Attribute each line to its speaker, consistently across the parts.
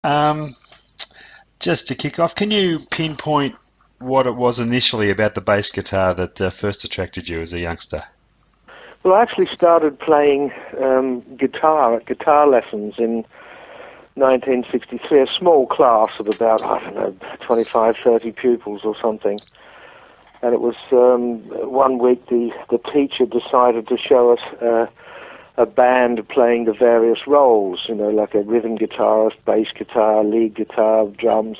Speaker 1: Um, just to kick off, can you pinpoint what it was initially about the bass guitar that first attracted you as a youngster?
Speaker 2: Well, I actually started playing guitar at guitar lessons in 1963, a small class of about, I don't know, 25, 30 pupils or something. And it was one week the teacher decided to show us a band playing the various roles, like a rhythm guitarist, bass guitar, lead guitar, drums.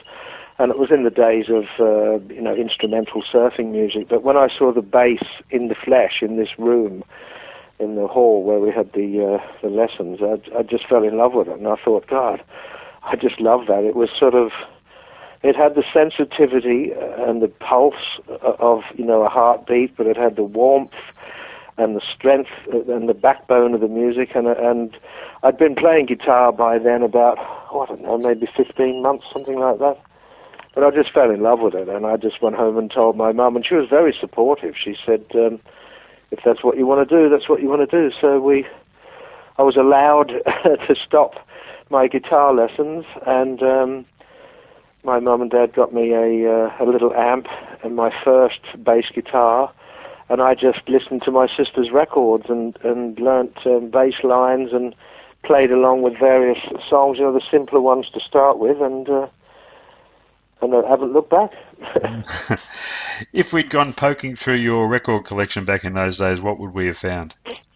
Speaker 2: And it was in the days of, instrumental surfing music. But when I saw the bass in the flesh in this room, in the hall where we had the lessons, I just fell in love with it. And I thought, God, I just love that. It was sort of, it had the sensitivity and the pulse of, a heartbeat, but it had the warmth and the strength and the backbone of the music. And I'd been playing guitar by then about, I don't know, maybe 15 months, something like that. But I just fell in love with it, and I just went home and told my mum, and she was very supportive. She said, if that's what you want to do, that's what you want to do. So I was allowed to stop my guitar lessons, and my mum and dad got me a little amp and my first bass guitar, and I just listened to my sister's records and learnt bass lines and played along with various songs, the simpler ones to start with, and I haven't looked back.
Speaker 1: If we'd gone poking through your record collection back in those days, what would we have found?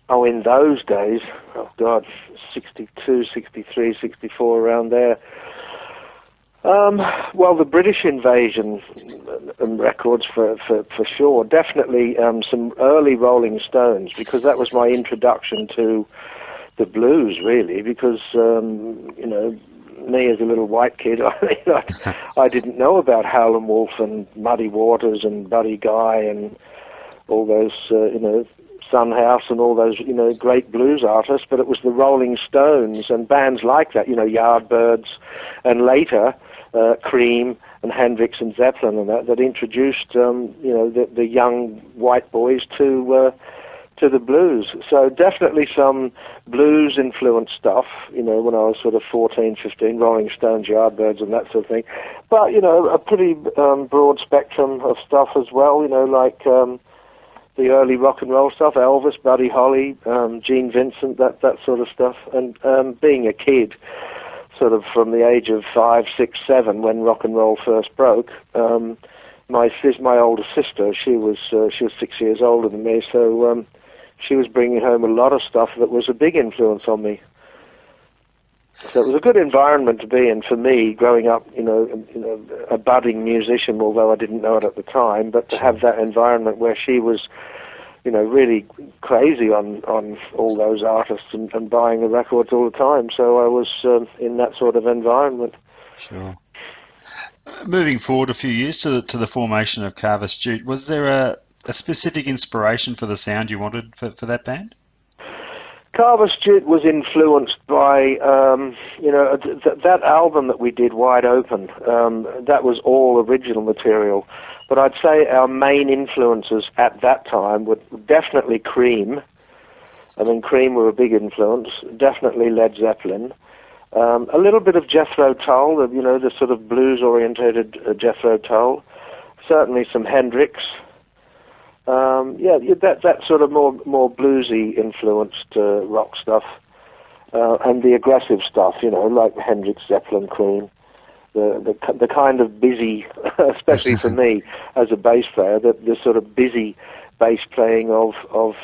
Speaker 2: Oh, in those days, oh God, 62, 63, 64, around there. Well, the British invasion records for sure. Definitely some early Rolling Stones, because that was my introduction to the blues, really, because, me as a little white kid, I didn't know about Howlin' Wolf and Muddy Waters and Buddy Guy and all those, Son House and all those, great blues artists, but it was the Rolling Stones and bands like that, Yardbirds, and later Cream and Hendrix and Zeppelin and that introduced, the young white boys to the blues. So definitely some blues-influenced stuff, when I was sort of 14, 15, Rolling Stones, Yardbirds and that sort of thing. But, a pretty broad spectrum of stuff as well, like the early rock and roll stuff, Elvis, Buddy Holly, Gene Vincent, that sort of stuff. And being a kid, sort of from the age of 5, 6, 7, when rock and roll first broke, my older sister, she was 6 years older than me, so she was bringing home a lot of stuff that was a big influence on me. So it was a good environment to be in for me, growing up, a budding musician, although I didn't know it at the time, but to have that environment where she was, really crazy on all those artists and buying the records all the time. So I was in that sort of environment.
Speaker 1: Sure. Moving forward a few years to the formation of Carver Stute, was there a specific inspiration for the sound you wanted for that band?
Speaker 2: Carver Stute was influenced by, that album that we did, Wide Open. That was all original material. But I'd say our main influences at that time were definitely Cream. I mean, Cream were a big influence. Definitely Led Zeppelin. A little bit of Jethro Tull, the sort of blues-orientated Jethro Tull. Certainly some Hendrix. That sort of more bluesy influenced rock stuff, and the aggressive stuff, like Hendrix, Zeppelin, Cream, the kind of busy, especially for me as a bass player, the sort of busy bass playing of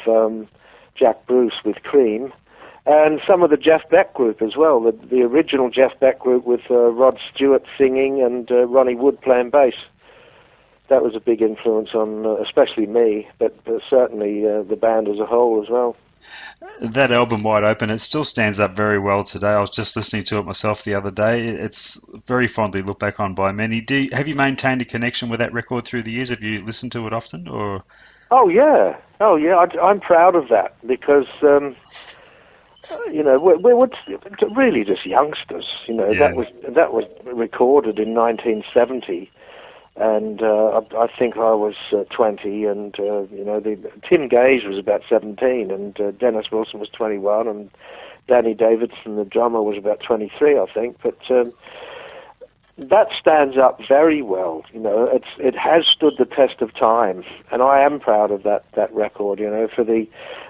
Speaker 2: Jack Bruce with Cream, and some of the Jeff Beck group as well, the original Jeff Beck group with Rod Stewart singing and Ronnie Wood playing bass. That was a big influence on, especially me, but certainly the band as a whole as well.
Speaker 1: That album, Wide Open, it still stands up very well today. I was just listening to it myself the other day. It's very fondly looked back on by many. Have you maintained a connection with that record through the years? Have you listened to it often, or?
Speaker 2: Oh yeah. I'm proud of that because we're really just youngsters.
Speaker 1: Yeah.
Speaker 2: That was recorded in 1970. And I think I was 20, and Tim Gage was about 17, and Dennis Wilson was 21, and Danny Davidson, the drummer, was about 23, I think. But that stands up very well. It has stood the test of time, and I am proud of that record. For the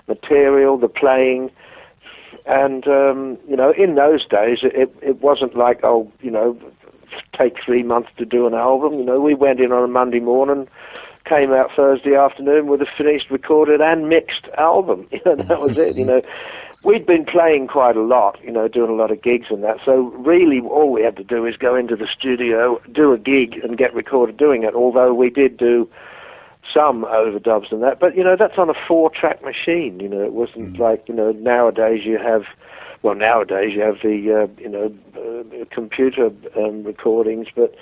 Speaker 2: material, the playing, and in those days, it wasn't like take 3 months to do an album. We went in on a Monday morning, came out Thursday afternoon with a finished, recorded and mixed album. That was it. We'd been playing quite a lot, doing a lot of gigs and that. So really all we had to do is go into the studio, do a gig and get recorded doing it, although we did do some overdubs and that. But, that's on a 4-track machine. It wasn't like, nowadays you have the, computer recordings, but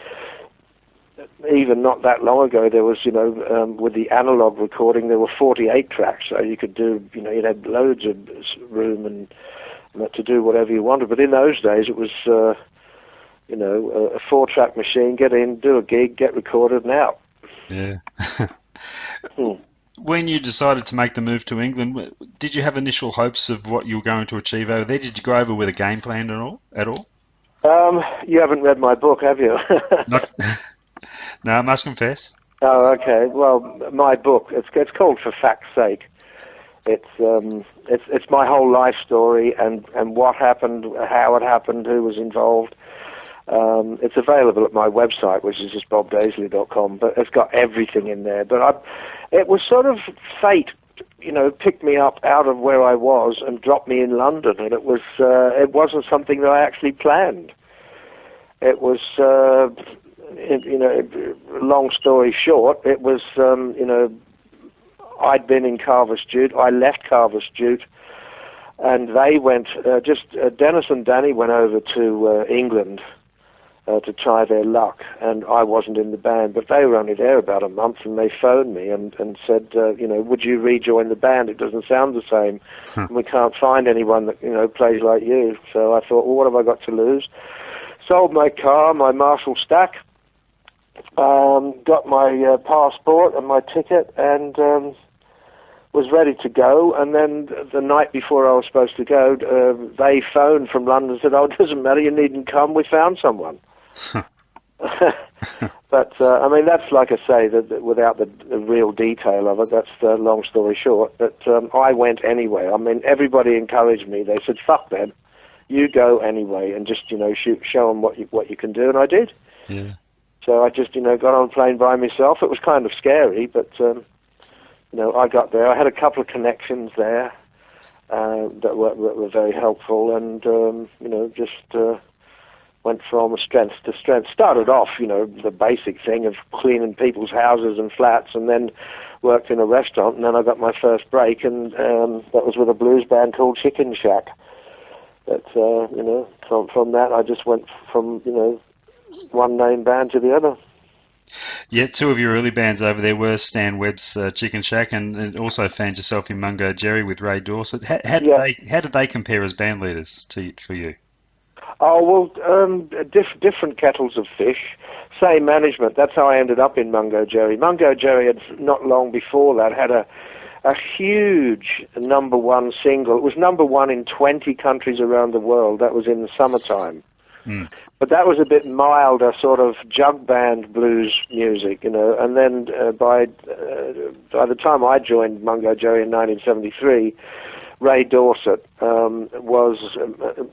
Speaker 2: even not that long ago, there was, with the analog recording, there were 48 tracks, so you could do, you'd have loads of room and to do whatever you wanted. But in those days, it was, a 4-track machine, get in, do a gig, get recorded, and out.
Speaker 1: Yeah. When you decided to make the move to England, did you have initial hopes of what you were going to achieve over there? Did you go over with a game plan at all?
Speaker 2: You haven't read my book, have you?
Speaker 1: No, I must confess.
Speaker 2: Oh, okay. Well, my book, it's called For Fact's Sake. It's my whole life story and what happened, how it happened, who was involved. It's available at my website, which is just bobdaisley.com, but it's got everything in there. But it was sort of fate, picked me up out of where I was and dropped me in London, and it wasn't something that I actually planned. It was, long story short, it was, I'd been in Carver Stewart. I left Carver Stewart, and they went, Dennis and Danny went over to England to try their luck, and I wasn't in the band, but they were only there about a month, and they phoned me and said, would you rejoin the band? It doesn't sound the same. We can't find anyone that, plays like you. So I thought, well, what have I got to lose? Sold my car, my Marshall stack, got my passport and my ticket, and was ready to go. And then the night before I was supposed to go, they phoned from London and said, oh, it doesn't matter, you needn't come, we found someone. But, that's like I say, without the real detail of it, that's the long story short. But I went anyway. Everybody encouraged me. They said, fuck them, you go anyway, and just, show them what you can do, and I did.
Speaker 1: Yeah.
Speaker 2: So I just, got on a plane by myself. It was kind of scary, but, I got there. I had a couple of connections there that were very helpful, and, just went from strength to strength. Started off, the basic thing of cleaning people's houses and flats, and then worked in a restaurant, and then I got my first break, and that was with a blues band called Chicken Shack. But, from that, I just went from, one name band to the other.
Speaker 1: Yeah, 2 of your early bands over there were Stan Webb's Chicken Shack, and also found yourself in Mungo Jerry with Ray Dorset. How did they compare as band leaders for you?
Speaker 2: Oh, well, different kettles of fish, same management. That's how I ended up in Mungo Jerry. Mungo Jerry had, not long before that, had a huge #1 single. It was #1 in 20 countries around the world. That was in the summertime. Mm. But that was a bit milder, sort of jug band blues music, And then by the time I joined Mungo Jerry in 1973, Ray Dorset was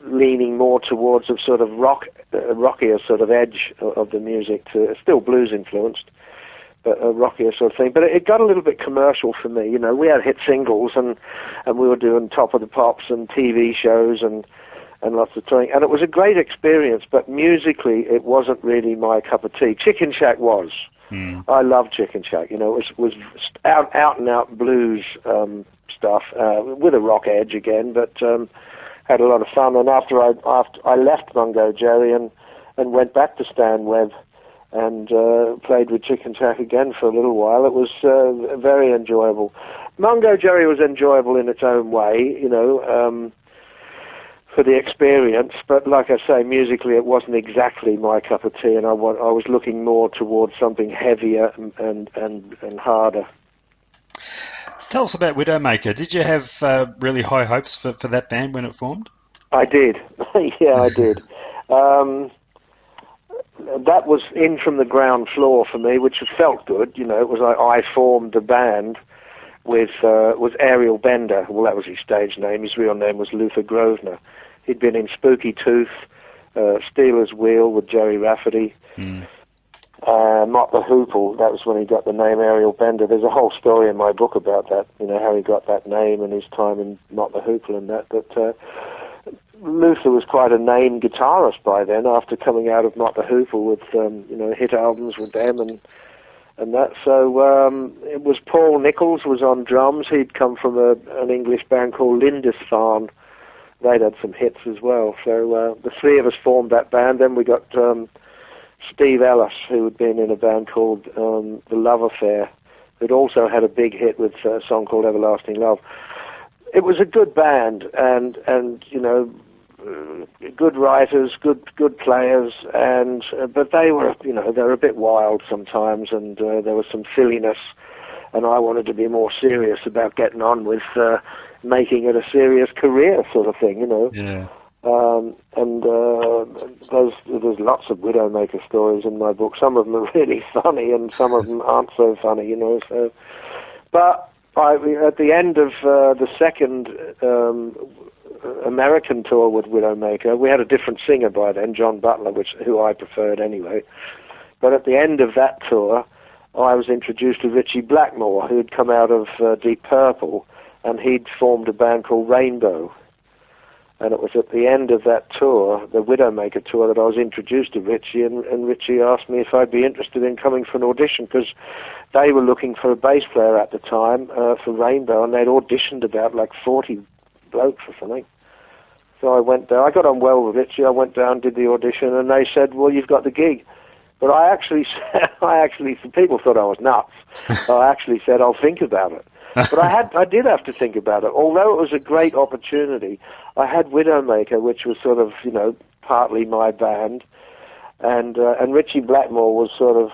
Speaker 2: leaning more towards a sort of rockier sort of edge of the music, still blues influenced, but a rockier sort of thing. But it got a little bit commercial for me. We had hit singles, and we were doing Top of the Pops and TV shows and lots of touring, and it was a great experience, but musically it wasn't really my cup of tea. Chicken Shack was. I loved Chicken Shack. It was out and out blues stuff with a rock edge again, but had a lot of fun. And after I left Mungo Jerry and went back to Stan Webb and played with Chicken Shack again for a little while, it was very enjoyable. Mungo Jerry was enjoyable in its own way, for the experience, but like I say, musically it wasn't exactly my cup of tea, and I was looking more towards something heavier and harder.
Speaker 1: Tell us about Widowmaker. Did you have really high hopes for that band when it formed?
Speaker 2: I did. Yeah, I did. That was in from the ground floor for me, which felt good. You know, it was like I formed the band with Ariel Bender. Well, that was his stage name. His real name was Luther Grosvenor. He'd been in Spooky Tooth, Steeler's Wheel with Jerry Rafferty, Mott the Hoople. That was when he got the name Ariel Bender. There's a whole story in my book about that, you know, how he got that name and his time in Mott the Hoople and that. But Luther was quite a named guitarist by then, after coming out of Mott the Hoople with, you know, hit albums with them and that. So it was Paul Nichols was on drums. He'd come from an English band called Lindisfarne. They'd had some hits as well. So the three of us formed that band. Then we got Steve Ellis, who had been in a band called The Love Affair, who'd also had a big hit with a song called Everlasting Love. It was a good band, and you know, good writers, good players, and but they were, you know, they were a bit wild sometimes, and there was some silliness, and I wanted to be more serious about getting on with making it a serious career sort of thing, you know.
Speaker 1: Yeah.
Speaker 2: There's lots of Widowmaker stories in my book. Some of them are really funny, and some of them aren't so funny, you know. So, but at the end of the second American tour with Widowmaker, we had a different singer by then, John Butler, who I preferred anyway. But at the end of that tour, I was introduced to Ritchie Blackmore, who had come out of Deep Purple, and he'd formed a band called Rainbow. And it was at the end of that tour, the Widowmaker tour, that I was introduced to Ritchie, and Ritchie asked me if I'd be interested in coming for an audition, because they were looking for a bass player at the time for Rainbow, and they'd auditioned about like 40 blokes or something. So I went down. I got on well with Ritchie. I went down, did the audition, and they said, "Well, you've got the gig." But I actually people thought I was nuts. I actually said, "I'll think about it." But I did have to think about it. Although it was a great opportunity, I had Widowmaker, which was sort of, you know, partly my band, and Ritchie Blackmore was sort of,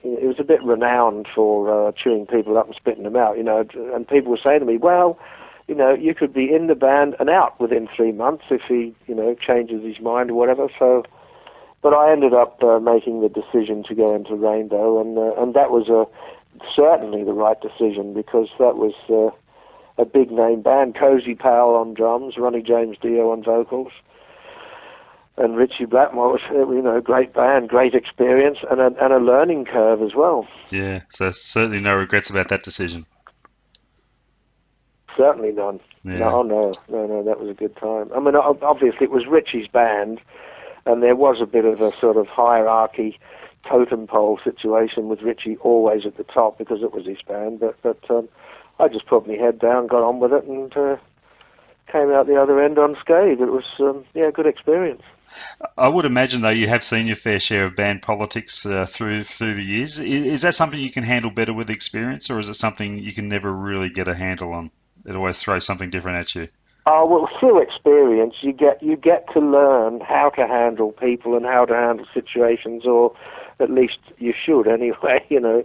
Speaker 2: he was a bit renowned for chewing people up and spitting them out, you know. And people were saying to me, "Well, you know, you could be in the band and out within 3 months if he, you know, changes his mind or whatever." So, but I ended up making the decision to go into Rainbow, and that was certainly the right decision, because that was a big name band. Cozy Powell on drums, Ronnie James Dio on vocals, and Ritchie Blackmore was, you know, a great band, great experience, and a learning curve as well.
Speaker 1: Yeah, so certainly no regrets about that decision.
Speaker 2: Certainly none.
Speaker 1: Yeah.
Speaker 2: No, that was a good time. I mean, obviously it was Ritchie's band, and there was a bit of a sort of hierarchy, totem pole situation with Ritchie always at the top because it was his band. But I just put my head down, got on with it, and came out the other end unscathed. It was, a good experience.
Speaker 1: I would imagine, though, you have seen your fair share of band politics through the years. Is that something you can handle better with experience, or is it something you can never really get a handle on? It always throws something different at you.
Speaker 2: Oh, well, through experience, you get to learn how to handle people and how to handle situations, or at least you should anyway, you know,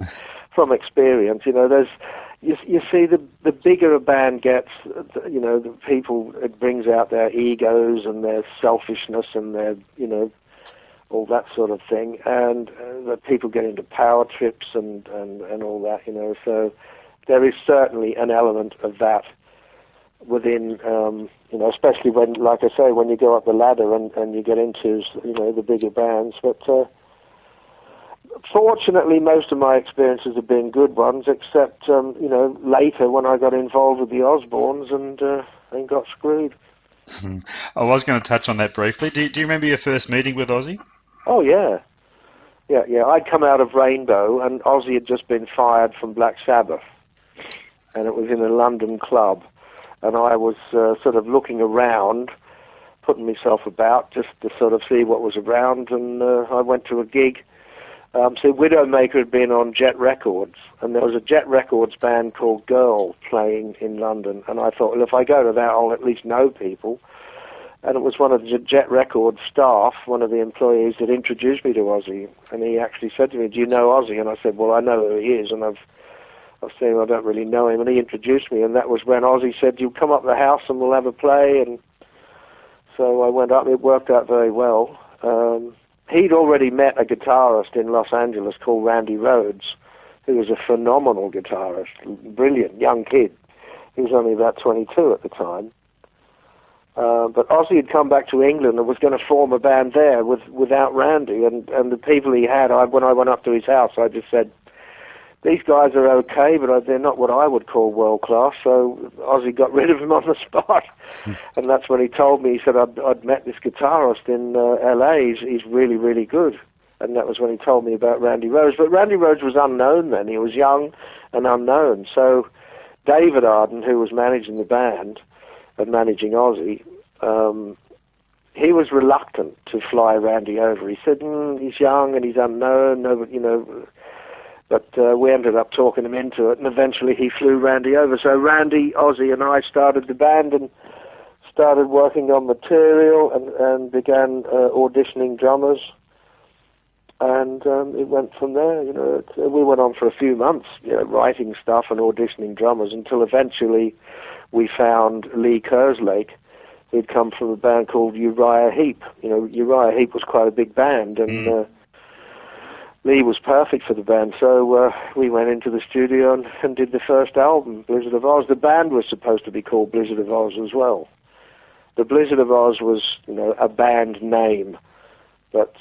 Speaker 2: from experience. You know, you see, the bigger a band gets, you know, the people, it brings out their egos and their selfishness and their, you know, all that sort of thing, and the people get into power trips and all that, you know. So there is certainly an element of that within, you know, especially when, like I say, when you go up the ladder and you get into, you know, the bigger bands. But fortunately, most of my experiences have been good ones, except, you know, later when I got involved with the Osbournes and got screwed.
Speaker 1: I was going to touch on that briefly. Do you remember your first meeting with Ozzy?
Speaker 2: Oh, yeah. Yeah. I'd come out of Rainbow, and Ozzy had just been fired from Black Sabbath, and it was in a London club. And I was sort of looking around, putting myself about just to sort of see what was around, and I went to a gig. So Widowmaker had been on Jet Records, and there was a Jet Records band called Girl playing in London, and I thought, well, if I go to that, I'll at least know people. And it was one of the Jet Records staff, one of the employees, that introduced me to Ozzy, and he actually said to me, "Do you know Ozzy?" And I said, "Well, I know who he is, and I've seen him, I don't really know him." And he introduced me, and that was when Ozzy said, "You come up the house and we'll have a play." And So I went up. It worked out very well. He'd already met a guitarist in Los Angeles called Randy Rhoads, who was a phenomenal guitarist, brilliant young kid. He was only about 22 at the time. But Ozzy had come back to England and was going to form a band there without Randy. And the people he had, when I went up to his house, I just said, these guys are okay, but they're not what I would call world class. So Ozzy got rid of him on the spot. And that's when he told me, he said, I'd met this guitarist in LA. He's really, really good. And that was when he told me about Randy Rhoads. But Randy Rhoads was unknown then. He was young and unknown. So David Arden, who was managing the band and managing Ozzy, he was reluctant to fly Randy over. He said, he's young and he's unknown, nobody, but we ended up talking him into it, and eventually he flew Randy over. So Randy, Ozzy, and I started the band and started working on material and began auditioning drummers. And it went from there, we went on for a few months, writing stuff and auditioning drummers until eventually we found Lee Kerslake, who'd come from a band called Uriah Heep. Uriah Heep was quite a big band, and Lee was perfect for the band. So we went into the studio and did the first album, Blizzard of Oz. The band was supposed to be called Blizzard of Oz as well. The Blizzard of Oz was, a band name, but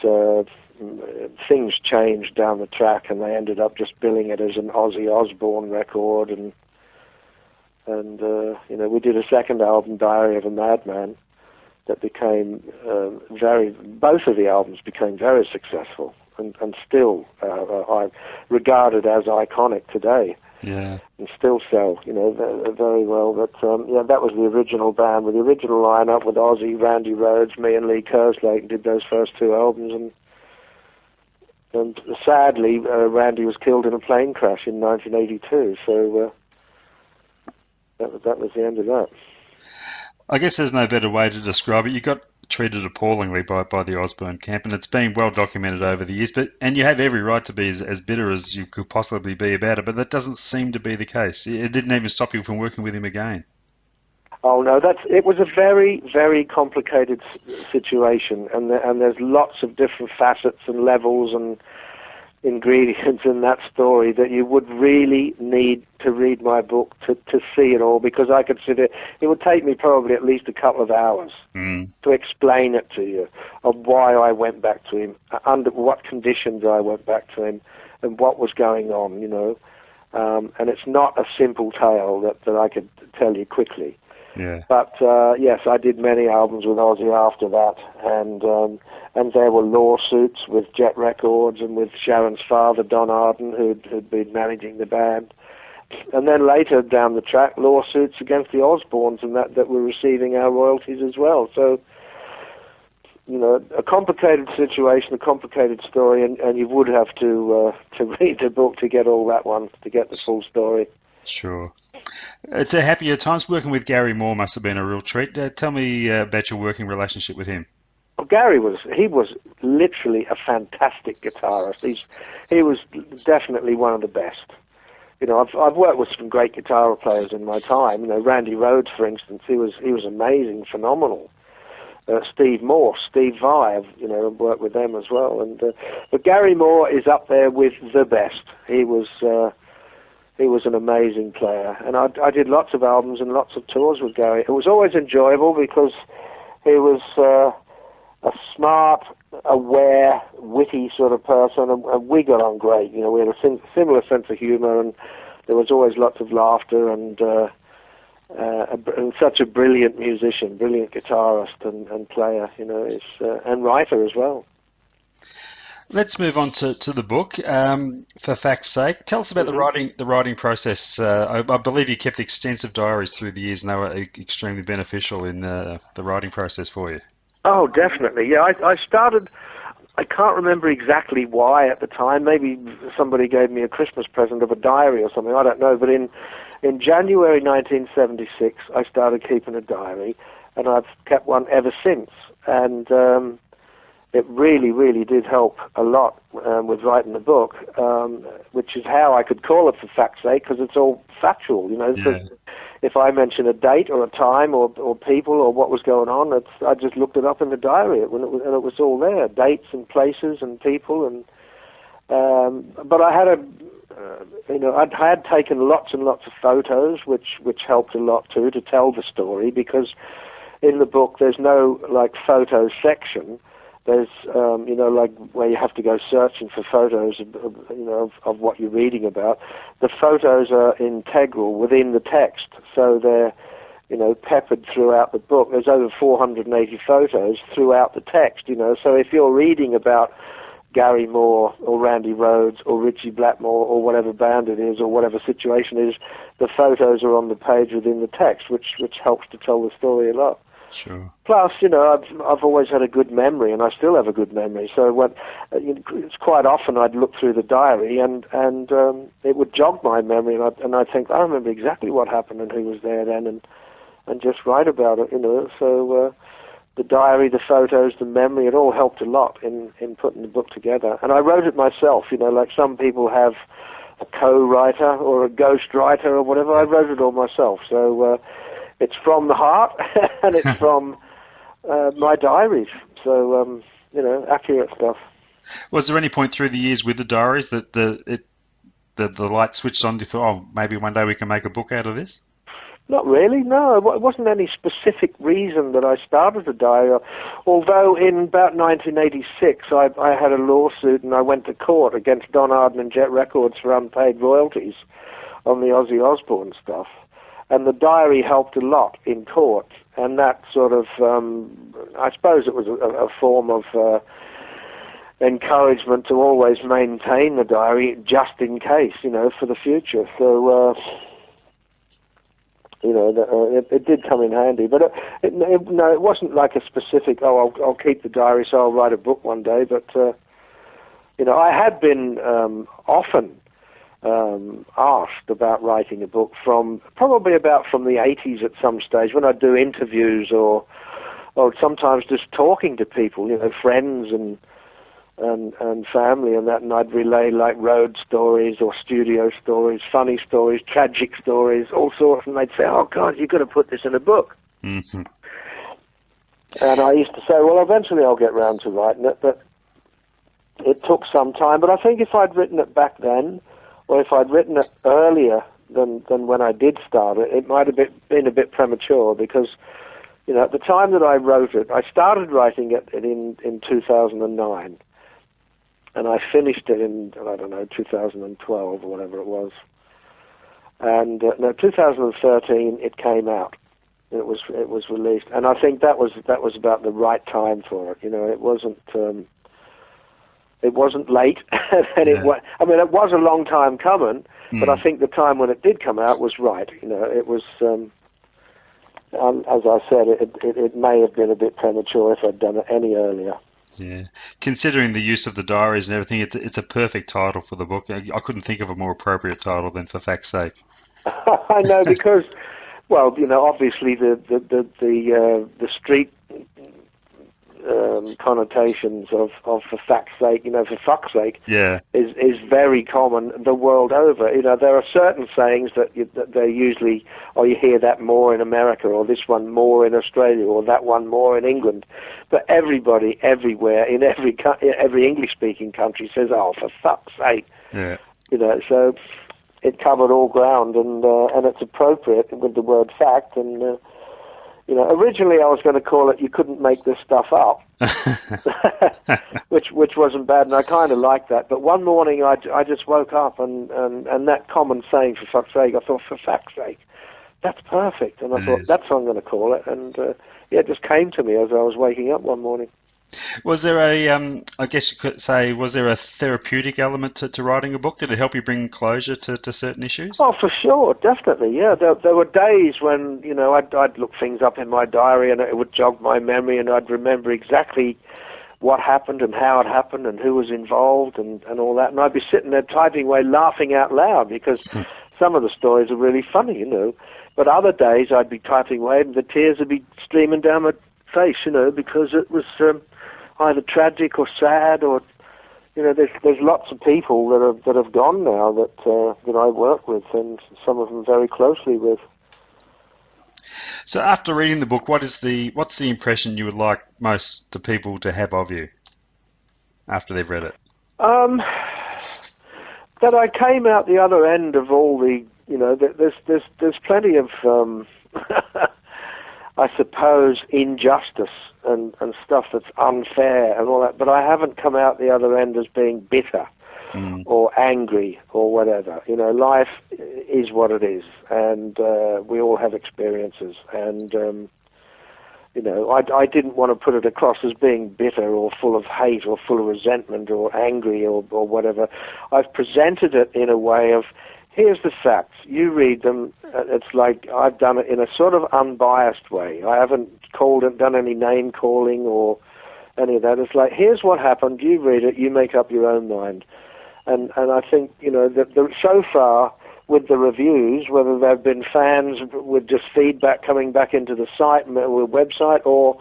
Speaker 2: things changed down the track, and they ended up just billing it as an Ozzy Osbourne record, and we did a second album, Diary of a Madman, that became both of the albums became very successful, and still I regarded as iconic today.
Speaker 1: Yeah.
Speaker 2: And still sell, very well. But that was the original band, with the original lineup, with Ozzy, Randy Rhoads, me, and Lee Kerslake, did those first two albums. And sadly, Randy was killed in a plane crash in 1982. So that was the end of that.
Speaker 1: I guess there's no better way to describe it. You got treated appallingly by the Osbourne camp, and it's been well documented over the years. And you have every right to be as bitter as you could possibly be about it. But that doesn't seem to be the case. It didn't even stop you from working with him again.
Speaker 2: Oh no, it was a very, very complicated situation, and there's lots of different facets and levels and ingredients in that story that you would really need to read my book to see it all, because I could sit it would take me probably at least a couple of hours to explain it to you, of why I went back to him, under what conditions I went back to him, and what was going on, and it's not a simple tale that I could tell you quickly.
Speaker 1: Yeah.
Speaker 2: But yes, I did many albums with Ozzy after that, and there were lawsuits with Jet Records and with Sharon's father, Don Arden, who'd been managing the band, and then later down the track, lawsuits against the Osbournes and that were receiving our royalties as well. So, a complicated situation, a complicated story, and you would have to read the book to get all that one, to get the full story.
Speaker 1: Sure. It's a happier times. Working with Gary Moore must have been a real treat. Tell me about your working relationship with him.
Speaker 2: Well, Gary was literally a fantastic guitarist. He was definitely one of the best. I've worked with some great guitar players in my time. Randy Rhoads, for instance, he was amazing, phenomenal. Steve Morse, Steve Vai, I've worked with them as well. But Gary Moore is up there with the best. He was an amazing player, and I did lots of albums and lots of tours with Gary. It was always enjoyable because he was a smart, aware, witty sort of person, and we got on great. We had a similar sense of humor, and there was always lots of laughter, and such a brilliant musician, brilliant guitarist and player, and writer as well.
Speaker 1: Let's move on to the book. For fact's sake, tell us about the writing process. I believe you kept extensive diaries through the years, and they were extremely beneficial in the writing process for you.
Speaker 2: Oh, definitely. Yeah, I started. I can't remember exactly why at the time. Maybe somebody gave me a Christmas present of a diary or something. I don't know. But in January 1976, I started keeping a diary, and I've kept one ever since. And it really, really did help a lot with writing the book, which is how I could call it For Fact's Sake, because it's all factual. if I mention a date or a time or people or what was going on, I just looked it up in the diary, and it was all there, dates and places and people. And but I had I had taken lots and lots of photos, which helped a lot too to tell the story, because in the book there's no like photo section. There's like where you have to go searching for photos of what you're reading about. The photos are integral within the text, so they're peppered throughout the book. There's over 480 photos throughout the text. So if you're reading about Gary Moore or Randy Rhoads or Ritchie Blackmore or whatever band it is or whatever situation it is, the photos are on the page within the text, which helps to tell the story a lot.
Speaker 1: Sure.
Speaker 2: Plus, I've always had a good memory, and I still have a good memory. So it's quite often I'd look through the diary, and it would jog my memory, and I'd think, I remember exactly what happened and who was there then, and just write about it. So the diary, the photos, the memory, it all helped a lot in putting the book together. And I wrote it myself. Like some people have a co-writer or a ghost writer or whatever. I wrote it all myself. So. It's from the heart, and it's from my diaries. So, accurate stuff.
Speaker 1: Was there any point through the years with the diaries that the light switched on? You thought, maybe one day we can make a book out of this?
Speaker 2: Not really, no. It wasn't any specific reason that I started a diary. Although in about 1986, I had a lawsuit and I went to court against Don Arden and Jet Records for unpaid royalties on the Ozzy Osbourne stuff. And the diary helped a lot in court, and that sort of, I suppose it was a form of encouragement to always maintain the diary just in case, for the future. So, it did come in handy. But it wasn't like a specific, I'll keep the diary so I'll write a book one day. But, I had been often asked about writing a book from the 80s at some stage, when I'd do interviews or sometimes just talking to people, friends and family and that, and I'd relay like road stories or studio stories, funny stories, tragic stories, all sorts, and they'd say, "Oh God, you've got to put this in a book." Mm-hmm. And I used to say, "Well, eventually I'll get round to writing it," but it took some time. But I think if I'd written it back then, or if I'd written it earlier than when I did start it, it might have been a bit premature, because, at the time that I wrote it, I started writing it in 2009, and I finished it in, 2012 or whatever it was. And 2013 it came out. It was released, and I think that was about the right time for it. It wasn't late, and it was a long time coming, but I think the time when it did come out was right. It was, as I said, it may have been a bit premature if I'd done it any earlier.
Speaker 1: Yeah, considering the use of the diaries and everything, it's a perfect title for the book. I couldn't think of a more appropriate title than "For Fact's Sake."
Speaker 2: I know, because, well, obviously the street connotations of "for fact's sake," for fuck's sake, is very common the world over. There are certain sayings that they're usually, or you hear that more in America, or this one more in Australia, or that one more in England. But everybody, everywhere, in every English-speaking country says, "Oh, for fuck's sake!"
Speaker 1: Yeah.
Speaker 2: So it covered all ground, and it's appropriate with the word fact. And originally I was going to call it "You Couldn't Make This Stuff Up," which wasn't bad, and I kind of liked that. But one morning I just woke up, and that common saying "for fuck's sake," I thought, "For fact's sake, that's perfect." And I thought, that's what I'm going to call it. And it just came to me as I was waking up one morning.
Speaker 1: Was there I guess you could say, was there a therapeutic element to writing a book? Did it help you bring closure to certain issues?
Speaker 2: Oh, for sure, definitely, yeah. There were days when, I'd look things up in my diary and it would jog my memory, and I'd remember exactly what happened and how it happened and who was involved and all that. And I'd be sitting there typing away, laughing out loud, because some of the stories are really funny, But other days I'd be typing away and the tears would be streaming down my face, because it was either tragic or sad, or there's lots of people that have gone now that I work with, and some of them very closely with.
Speaker 1: So after reading the book, what's the impression you would like most the people to have of you after they've read it?
Speaker 2: Um, that I came out the other end of all the, there's plenty of, I suppose, injustice and stuff that's unfair and all that, but I haven't come out the other end as being bitter or angry or whatever. Life is what it is, and we all have experiences, and I didn't want to put it across as being bitter or full of hate or full of resentment or angry or whatever. I've presented it in a way of, here's the facts, you read them. It's like I've done it in a sort of unbiased way. I haven't done any name calling or any of that. It's like, here's what happened, you read it, you make up your own mind. And I think, that so far with the reviews, whether they've been fans with just feedback coming back into the site, or website, or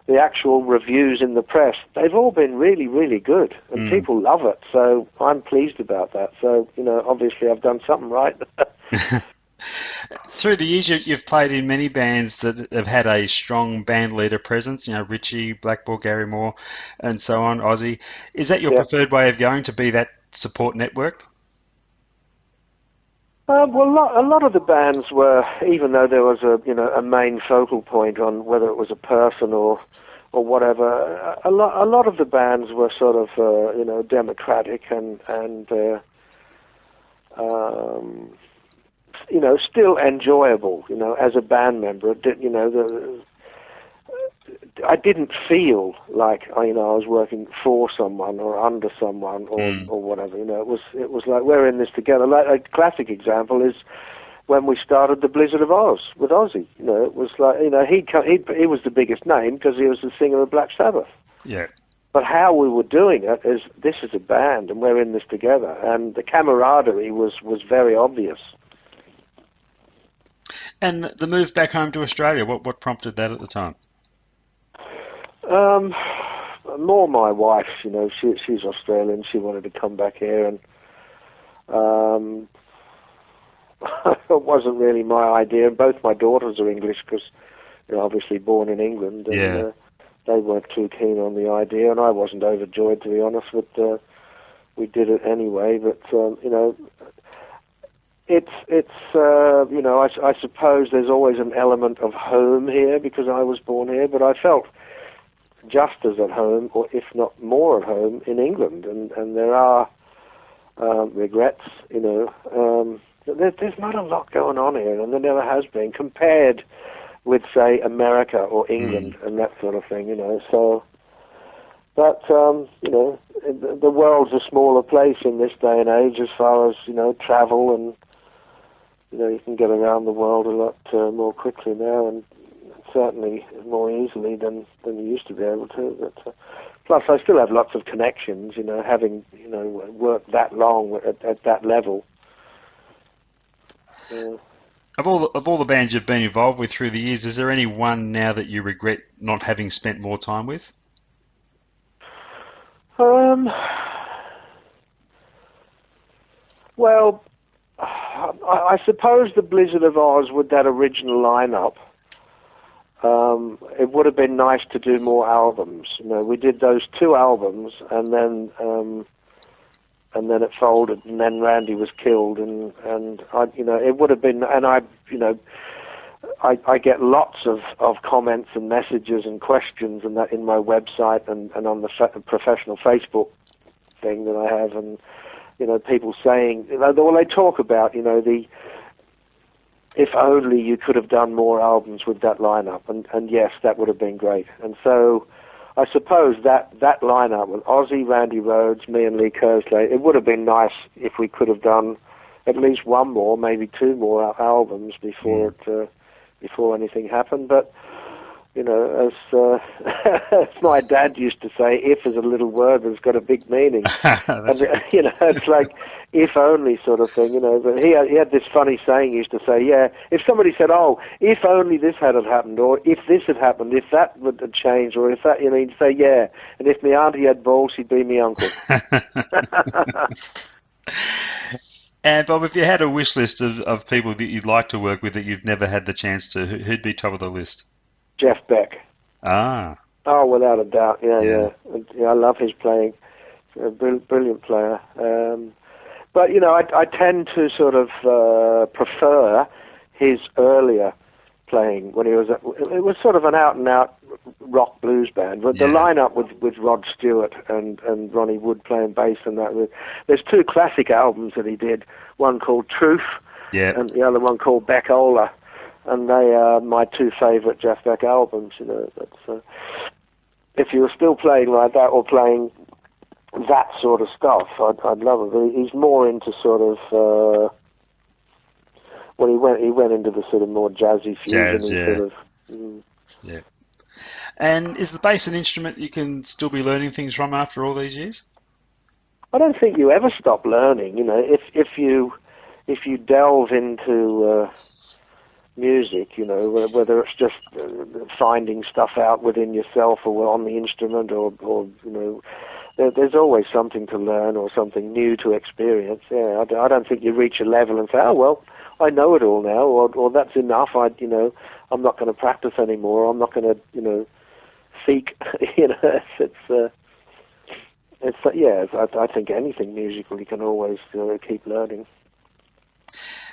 Speaker 2: the actual reviews in the press, they've all been really, really good, and people love it. So I'm pleased about that. So, obviously I've done something right.
Speaker 1: Through the years, you've played in many bands that have had a strong band leader presence, Ritchie, Blackmore, Gary Moore, and so on, Aussie. Is that your preferred way of going, to be that support network?
Speaker 2: Well, a lot of the bands were, even though there was a main focal point on whether it was a person or whatever, a lot of the bands were sort of democratic and still enjoyable. As a band member, I didn't feel like I was working for someone or under someone or whatever. It was like, we're in this together. Like a classic example is when we started the Blizzard of Oz with Ozzy. It was like, he was the biggest name because he was the singer of Black Sabbath.
Speaker 1: Yeah.
Speaker 2: But how we were doing it is, this is a band and we're in this together, and the camaraderie was very obvious.
Speaker 1: And the move back home to Australia, what prompted that at the time?
Speaker 2: More my wife, she's Australian. She wanted to come back here, and it wasn't really my idea. Both my daughters are English because they're obviously born in England, and they weren't too keen on the idea, and I wasn't overjoyed, to be honest. But we did it anyway. But I suppose there's always an element of home here because I was born here, but I felt just as at home, or if not more at home, in England, and there are regrets. There's not a lot going on here, and there never has been, compared with, say, America or England and that sort of thing. So, but the world's a smaller place in this day and age as far as travel, and you can get around the world a lot more quickly now, and certainly more easily than you used to be able to. But plus, I still have lots of connections. Having worked that long at that level.
Speaker 1: Of all the bands you've been involved with through the years, is there any one now that you regret not having spent more time with?
Speaker 2: Well, I suppose the Blizzard of Oz, with that original lineup, it would have been nice to do more albums. We did those 2 albums, and then it folded, and then Randy was killed, and it would have been, and I get lots of comments and messages and questions and that in my website and on the professional Facebook thing that I have, and people saying, they talk about if only you could have done more albums with that lineup, and yes, that would have been great. And so I suppose that lineup with Ozzy, Randy Rhoads, me and Lee Kersley, it would have been nice if we could have done at least 1 more, maybe 2 more albums before anything happened. But as my dad used to say, if is a little word that's got a big meaning. And, it's like, if only sort of thing, But he had this funny saying he used to say, if somebody said, oh, if only this had happened, or if this had happened, if that would have changed, or if that, he'd say, yeah. And if my auntie had balls, she'd be my uncle.
Speaker 1: And Bob, if you had a wish list of people that you'd like to work with that you've never had the chance to, who'd be top of the list?
Speaker 2: Jeff Beck.
Speaker 1: Ah,
Speaker 2: Oh, without a doubt, yeah,
Speaker 1: yeah,
Speaker 2: yeah. Yeah, I love his playing. A brilliant player. But, you know, I tend to sort of prefer his earlier playing when he was... It was sort of an out-and-out rock blues band. But the
Speaker 1: yeah,
Speaker 2: lineup with Rod Stewart and Ronnie Wood playing bass and that... There's two classic albums that he did. One called Truth
Speaker 1: yeah.
Speaker 2: and the other one called Beckola. And they are my two favourite Jeff Beck albums, you know. That's, if you were still playing like that or playing that sort of stuff, I'd love it. He's more into sort of... Well, he went into the sort of more jazzy fusion
Speaker 1: Jazz, yeah,
Speaker 2: sort of...
Speaker 1: yeah. And is the bass an instrument you can still be learning things from after all these years?
Speaker 2: I don't think you ever stop learning. You know, if you delve into music, you know, whether it's just finding stuff out within yourself or on the instrument, or you know, there's always something to learn or something new to experience. Yeah, I don't think you reach a level and say, oh well, I know it all now, or that's enough. You know, I'm not going to practice anymore. I'm not going to, you know, seek. You know, I think anything musical you can always keep learning.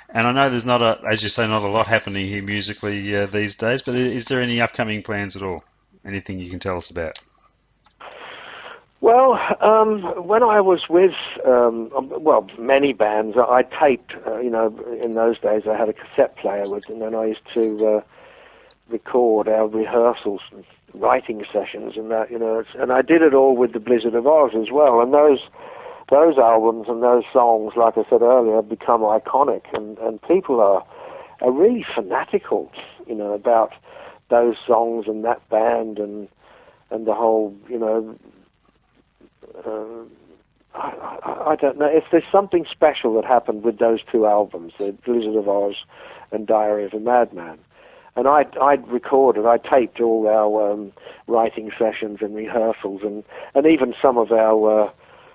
Speaker 1: And I know there's not as you say, not a lot happening here musically these days, but is there any upcoming plans at all? Anything you can tell us about?
Speaker 2: Well, when I was with, many bands, I taped, you know, in those days I had a cassette player with them, and I used to record our rehearsals and writing sessions and that, you know, and I did it all with the Blizzard of Oz as well, and those albums and those songs, like I said earlier, have become iconic, and people are really fanatical, you know, about those songs and that band and the whole, you know, I don't know if there's something special that happened with those two albums, the Blizzard of Oz and Diary of a Madman. And I taped all our writing sessions and rehearsals and even some of our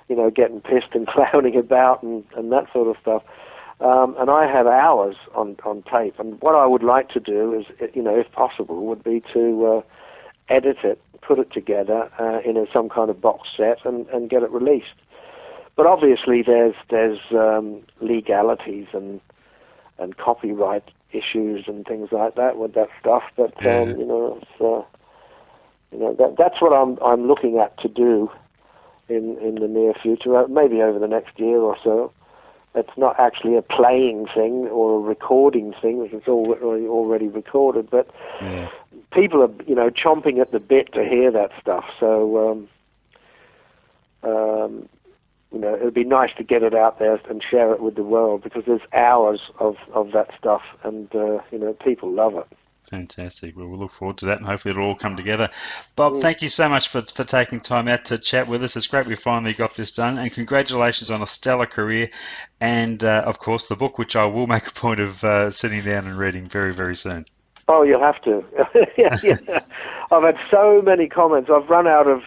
Speaker 2: you know, getting pissed and clowning about and that sort of stuff. And I have hours on tape. And what I would like to do is, you know, if possible, would be to edit it, put it together in some kind of box set and get it released. But obviously there's legalities and copyright issues and things like that with that stuff. But, you know, it's, you know, that's what I'm looking at to do in the near future, maybe over the next year or so. It's not actually a playing thing or a recording thing, because it's already recorded, but people are, you know, chomping at the bit to hear that stuff. So, you know, it would be nice to get it out there and share it with the world, because there's hours of that stuff, and, you know, people love it.
Speaker 1: Fantastic. Well, we'll look forward to that, and hopefully it'll all come together. Bob, thank you so much for taking time out to chat with us. It's great we finally got this done, and congratulations on a stellar career, and of course the book, which I will make a point of sitting down and reading very, very soon.
Speaker 2: Oh, you'll have to. Yeah. I've had so many comments. I've run out of...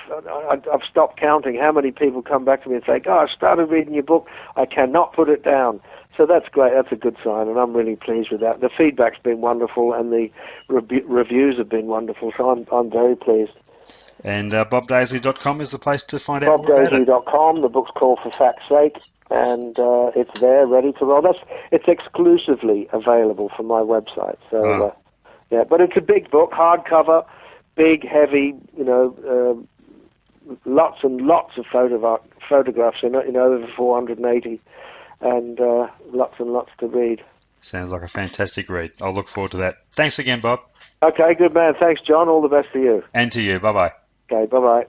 Speaker 2: I've stopped counting how many people come back to me and say, "Oh, I started reading your book. I cannot put it down." So that's great. That's a good sign, and I'm really pleased with that. The feedback's been wonderful, and the reviews have been wonderful, so I'm very pleased.
Speaker 1: And BobDaisley.com is the place to find out more about it.
Speaker 2: BobDaisley.com. The book's called For Fact's Sake, and it's there, ready to roll. It's exclusively available from my website. So, yeah, but it's a big book, hardcover, big, heavy, you know, lots and lots of photographs in it, you know, over 480. And lots and lots to read.
Speaker 1: Sounds like a fantastic read. I'll look forward to that. Thanks again, Bob.
Speaker 2: Okay, good man. Thanks, John. All the best to you.
Speaker 1: And to you. Bye-bye.
Speaker 2: Okay, bye-bye.